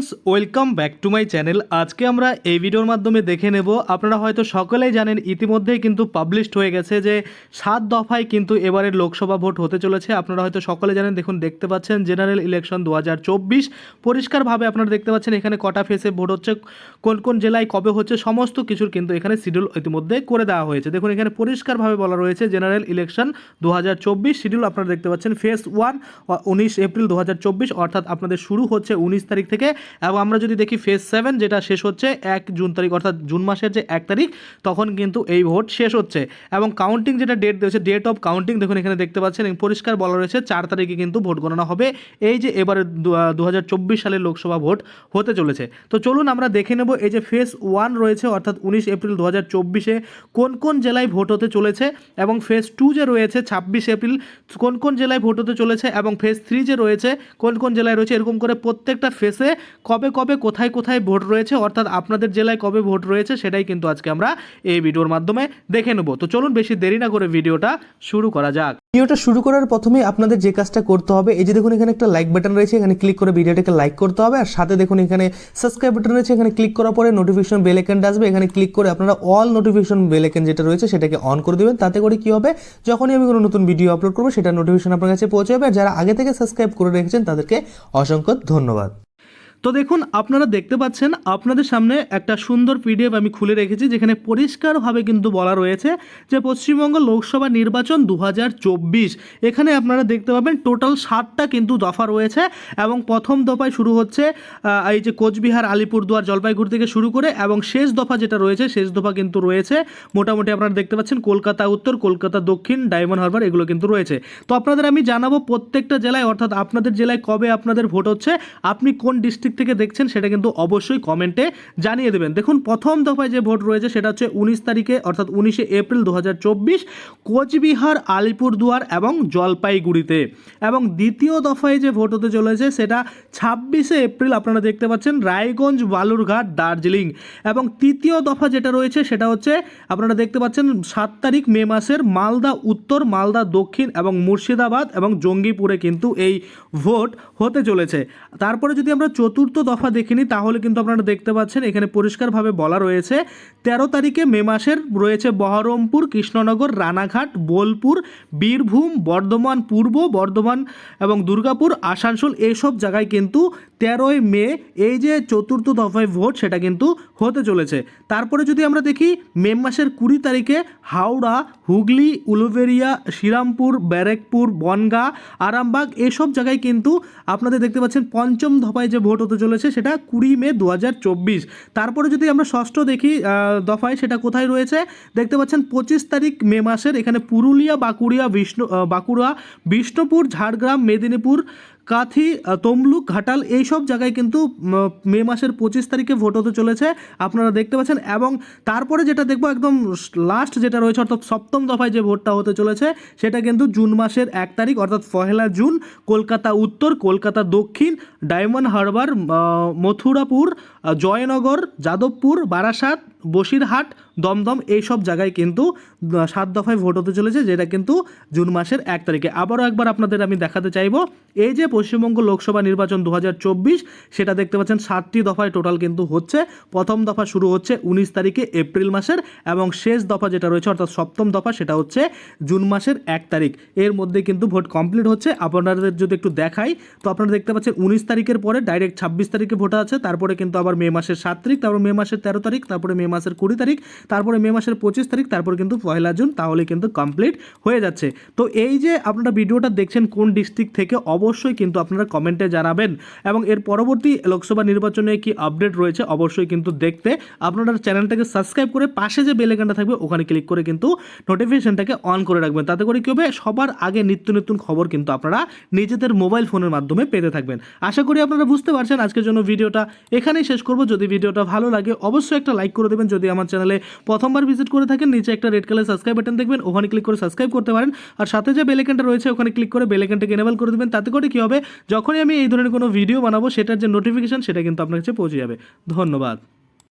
Friends, welcome back to my channel. আজকে আমরা এই ভিডিওর মাধ্যমে দেখে নেব, আপনারা হয়তো সকলেই জানেন ইতিমধ্যেই কিন্তু পাবলিশড হয়ে গেছে যে 7 দফায় কিন্তু এবারের লোকসভা ভোট হতে চলেছে। আপনারা হয়তো সকলে জানেন, দেখুন দেখতে পাচ্ছেন জেনারেল ইলেকশন 2024 পরিষ্কারভাবে আপনারা দেখতে পাচ্ছেন এখানে কটা ফেসে ভোট হচ্ছে, কোন কোন জেলায় কবে হচ্ছে, সমস্ত কিছুর কিন্তু এখানে শিডিউল ইতিমধ্যে করে দেওয়া হয়েছে। দেখুন এখানে পরিষ্কারভাবে বলা রয়েছে জেনারেল ইলেকশন 2024 শিডিউল আপনারা দেখতে পাচ্ছেন। ফেস 1 19 এপ্রিল 2024, অর্থাৎ আপনাদের শুরু হচ্ছে 19 তারিখ থেকে, এবং আমরা যদি দেখি ফেজ 7 যেটা শেষ হচ্ছে 1 জুন তারিখ, অর্থাৎ জুন মাসের যে 1 তারিখ তখন কিন্তু এই ভোট শেষ হচ্ছে। এবং কাউন্টিং যেটা ডেট দিয়েছে, ডেট অফ কাউন্টিং দেখুন এখানে দেখতে পাচ্ছেন পরিষ্কার বলা রয়েছে 4 তারিখে কিন্তু ভোট গণনা হবে। এই যে এবারে 2024 সালের লোকসভা ভোট হতে চলেছে। তো চলুন আমরা দেখে নেব এই যে ফেজ 1 রয়েছে, অর্থাৎ 19 এপ্রিল 2024-এ কোন কোন জেলায় ভোট হতে চলেছে, এবং ফেজ 2 যে রয়েছে 26 এপ্রিল কোন কোন জেলায় ভোট হতে চলেছে, এবং ফেজ 3 যে রয়েছে কোন কোন জেলায় রয়েছে, এরকম করে প্রত্যেকটা ফেসে কবে কবে কোথায় কোথায় ভোট রয়েছে, অর্থাৎ আপনাদের জেলায় কবে ভোট রয়েছে সেটাই কিন্তু আজকে আমরা এই ভিডিওর মাধ্যমে দেখে নেব। তো চলুন বেশি দেরি না করে ভিডিওটা শুরু করা যাক। ভিডিওটা শুরু করার প্রথমে আপনাদের যে কাজটা করতে হবে, এই যে দেখুন এখানে একটা লাইক বাটন রয়েছে, এখানে ক্লিক করে ভিডিওটাকে লাইক করতে হবে। আর সাথে দেখুন এখানে সাবস্ক্রাইব বাটন রয়েছে, এখানে ক্লিক করার পরে নোটিফিকেশন বেল আইকনটা আসবে, এখানে ক্লিক করে আপনারা অল নোটিফিকেশন বেল আইকন যেটা রয়েছে সেটাকে অন করে দিবেন। তাতে করে কি হবে, যখনই আমি কোনো নতুন ভিডিও আপলোড করবো সেটা নোটিফিকেশন আপনার কাছে পৌঁছে যাবে। আর যারা আগে থেকে সাবস্ক্রাইব করে রেখেছেন তাদেরকে অসংখ্য ধন্যবাদ। তো দেখুন আপনারা দেখতে পাচ্ছেন আপনাদের সামনে একটা সুন্দর পিডিএফ আমি খুলে রেখেছি, যেখানে পরিষ্কারভাবে কিন্তু বলা রয়েছে যে পশ্চিমবঙ্গ লোকসভা নির্বাচন 2024। এখানে আপনারা দেখতে পাবেন টোটাল 7টা কিন্তু দফা রয়েছে, এবং প্রথম দফায় শুরু হচ্ছে এই যে কোচবিহার, আলিপুরদুয়ার, জলপাইগুড়ি থেকে শুরু করে, এবং শেষ দফা যেটা রয়েছে শেষ দফা কিন্তু রয়েছে মোটামুটি আপনারা দেখতে পাচ্ছেন কলকাতা উত্তর, কলকাতা দক্ষিণ, ডায়মন্ড হারবার, এগুলো কিন্তু রয়েছে। তো আপনাদের আমি জানাবো প্রত্যেকটা জেলায়, অর্থাৎ আপনাদের জেলায় কবে আপনাদের ভোট হচ্ছে, আপনি কোন ডিস্ট্রিক্ট থেকে দেখছেন সেটা কিন্তু অবশ্যই কমেন্টে জানিয়ে দেবেন। দেখুন প্রথম দফায় যে ভোট রয়েছে সেটা হচ্ছে 19 তারিখে, অর্থাৎ 19 এপ্রিল 2024 কোচবিহার, আলিপুরদুয়ার এবং জলপাইগুড়িতে। এবং দ্বিতীয় দফায় যে ভোট হতে চলেছে সেটা 26 এপ্রিল আপনারা দেখতে পাচ্ছেন রায়গঞ্জ, বালুরঘাট, দার্জিলিং। এবং তৃতীয় দফা যেটা রয়েছে সেটা হচ্ছে আপনারা দেখতে পাচ্ছেন 7 তারিখ মে মাসের মালদা উত্তর, মালদা দক্ষিণ এবং মুর্শিদাবাদ এবং জঙ্গিপুরে কিন্তু এই ভোট হতে চলেছে। তারপরে যদি আমরা চতুর্থ দফা দেখে নিই তাহলে কিন্তু আপনারা দেখতে পাচ্ছেন এখানে পরিষ্কারভাবে বলা রয়েছে 13 তারিখে মে মাসের রয়েছে বহরমপুর, কৃষ্ণনগর, রানাঘাট, বোলপুর, বীরভূম, বর্ধমান পূর্ব, বর্ধমান এবং দুর্গাপুর, আসানসোল, এইসব জায়গায় কিন্তু 13ই মে এই যে চতুর্থ দফায় ভোট সেটা কিন্তু হতে চলেছে। তারপরে যদি আমরা দেখি মে মাসের 20 তারিখে হাওড়া, হুগলি, উলুবেড়িয়া, শ্রীরামপুর, ব্যারাকপুর, বনগাঁ, আরামবাগ, এইসব জায়গায় কিন্তু আপনাদের দেখতে পাচ্ছেন পঞ্চম দফায় যে ভোট হতে চলেছে সেটা 20 মে 2024। তারপরে যদি আমরা ষষ্ঠ দেখি দফায় সেটা কোথায় রয়েছে, দেখতে পাচ্ছেন 25 তারিখ মে মাসের এখানে পুরুলিয়া, বাঁকুড়া, বিষ্ণুপুর, ঝাড়গ্রাম, মেদিনীপুর, কাঁথি, তমলুক, ঘাটাল, এইসব জায়গায় কিন্তু মে মাসের 25 তারিখে ভোট হতে চলেছে আপনারা দেখতে পাচ্ছেন। এবং তারপরে যেটা দেখবো একদম লাস্ট যেটা রয়েছে, অর্থাৎ সপ্তম দফায় যে ভোটটা হতে চলেছে সেটা কিন্তু জুন মাসের 1 তারিখ, অর্থাৎ 1 জুন কলকাতা উত্তর, কলকাতা দক্ষিণ, ডায়মন্ড হারবার, মথুরাপুর, জয়নগর, যাদবপুর, বারাসাত, বসিরহাট, দমদম, এইসব জায়গায় কিন্তু 7 দফায় ভোট হতে চলেছে, যেটা কিন্তু জুন মাসের 1 তারিখে। আবারও একবার আপনাদের আমি দেখাতে চাইবো এই যে পশ্চিমবঙ্গ লোকসভা নির্বাচন 2024 সেটা দেখতে পাচ্ছেন 7টি দফায় টোটাল কিন্তু হচ্ছে। প্রথম দফা শুরু হচ্ছে 19 তারিখে এপ্রিল মাসের, এবং শেষ দফা যেটা রয়েছে অর্থাৎ সপ্তম দফা সেটা হচ্ছে জুন মাসের 1 তারিখ। এর মধ্যে কিন্তু ভোট কমপ্লিট হচ্ছে। আপনাদের যদি একটু দেখাই তো আপনারা দেখতে পাচ্ছেন 19 তারিখের পরে ডাইরেক্ট 26 তারিখে ভোট আছে, তারপরে কিন্তু আবার মে মাসের 7 তারিখ, তারপরে মে মাসের 13 তারিখ, তারপরে মে মাসের 20 তারিখ, তারপরে মে মাসের 25 তারিখ, তারপরে কিন্তু 1 জুন, তাহলে কিন্তু কমপ্লিট হয়ে যাচ্ছে। তো এই যে আপনারা ভিডিওটা দেখছেন কোন ডিস্ট্রিক্ট থেকে অবশ্যই কিন্তু আপনারা কমেন্টে জানাবেন, এবং এর পরবর্তী লোকসভা নির্বাচনে কি আপডেট রয়েছে অবশ্যই কিন্তু দেখতে আপনারা চ্যানেলটাকে সাবস্ক্রাইব করে পাশে যে বেল আইকনটা থাকবে ওখানে ক্লিক করে কিন্তু নোটিফিকেশনটাকে অন করে রাখবেন। তাতে করে কি হবে, সবার আগে নিত্য নতুন খবর কিন্তু আপনারা নিজেদের মোবাইল ফোনের মাধ্যমে পেতে থাকবেন। আশা করি আপনারা বুঝতে পারছেন। আজকের জন্য ভিডিওটা এখানেই শেষ করব। যদি ভিডিওটা ভালো লাগে অবশ্যই একটা লাইক করে দেবেন। যদি আমার চ্যানেলে প্রথমবার ভিজিট করে থাকেন নিচে একটা রেড কালার সাবস্ক্রাইব বাটন দেখবেন, ওখানে ক্লিক করে সাবস্ক্রাইব করতে পারেন। আর সাথে যে বেল আইকনটা রয়েছে ওখানে ক্লিক করে বেল আইকনটাকে এনেবল করে দেবেন। তাতে করে কি হবে, যখনই আমি এই ধরনের কোনো ভিডিও বানাবো সেটার যে নোটিফিকেশন সেটা কিন্তু আপনার কাছে পৌঁছে যাবে। ধন্যবাদ।